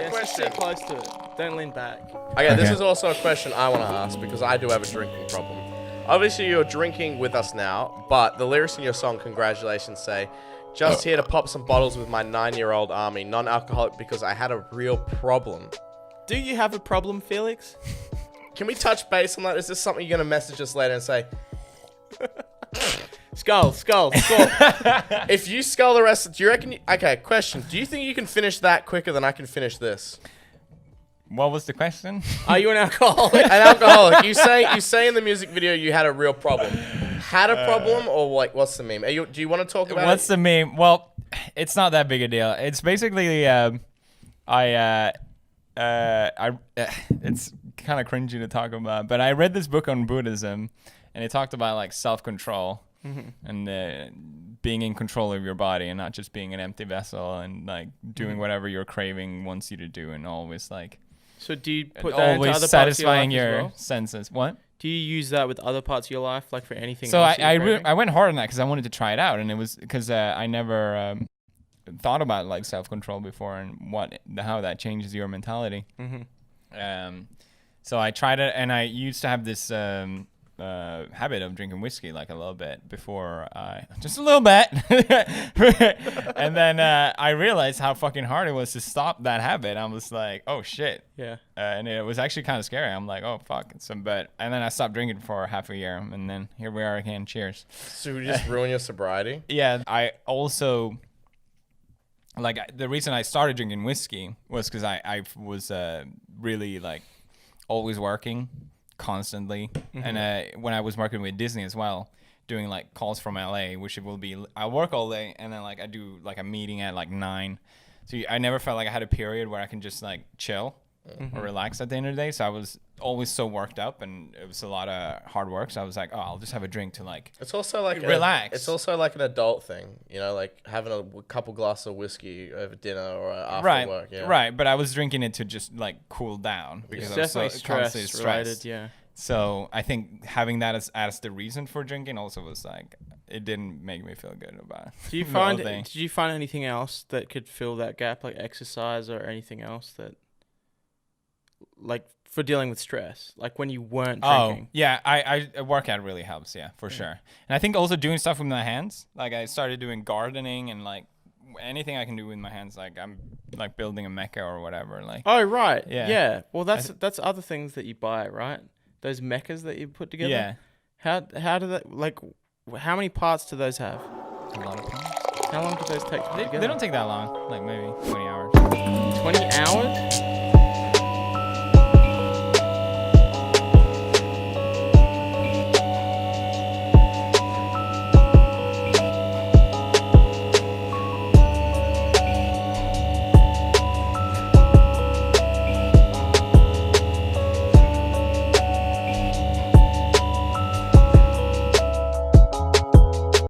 Yeah, question. sit close to it. Don't lean back. Okay, this is also a question I want to ask because I do have a drinking problem. Obviously, you're drinking with us now, but the lyrics in your song, Congratulations, say, just here to pop some bottles with my 9-year-old army, non-alcoholic because I had a real problem. Do you have a problem, Felix? Can we touch base on that? Is this something you're going to message us later and say, Skull. if you skull the rest, do you reckon... Okay, question. Do you think you can finish that quicker than I can finish this? What was the question? Are you an alcoholic? An alcoholic. You say in the music video you had a real problem. Had a problem or like what's the meme? Do you want to talk about What's it? the meme? Well, it's not that big a deal. It's basically it's kind of cringy to talk about, but I read this book on Buddhism, and it talked about like self-control and being in control of your body and not just being an empty vessel and like doing whatever your craving wants you to do and always like. So do you put that into always other satisfying parts of your your life as well? senses. What? Do you use that with other parts of your life, like for anything? So else I went hard on that because I wanted to try it out, and it was because I never thought about like self-control before and how that changes your mentality. So I tried it, and I used to have this habit of drinking whiskey like a little bit before just a little bit, and then I realized how fucking hard it was to stop that habit. I was like, oh shit. Yeah. And it was actually kind of scary. I'm like, oh fuck. And then I stopped drinking for half a year, and then here we are again. Cheers. So you just ruin your sobriety? Yeah. I also like the reason I started drinking whiskey was because I was really like always working constantly, and when I was working with Disney as well, doing like calls from LA, which it will be I work all day and then like I do like a meeting at like 9, so I never felt like I had a period where I can just like chill or relax at the end of the day. So I was always so worked up, and it was a lot of hard work, so I was like, oh, I'll just have a drink to like It's also like relax. It's also like an adult thing, you know, like having a couple glasses of whiskey over dinner or after right work. Yeah. right, but I was drinking it to just like cool down because It's I was definitely so constantly stress related, stressed. yeah. So I think having that as the reason for drinking also was like, it didn't make me feel good about it. Did you find anything else that could fill that gap, like exercise or anything else that, like for dealing with stress, like when you weren't drinking? Oh, yeah, I workout really helps, yeah, for sure. And I think also doing stuff with my hands, like I started doing gardening and like anything I can do with my hands, like I'm like building a mecha or whatever. Like, Oh, right. Yeah. Yeah. Well, that's other things that you buy, right? Those mechas that you put together. yeah, How do that, like, how many parts do those have? a lot of times. How long do those take to put together? They don't take that long, like maybe 20 hours.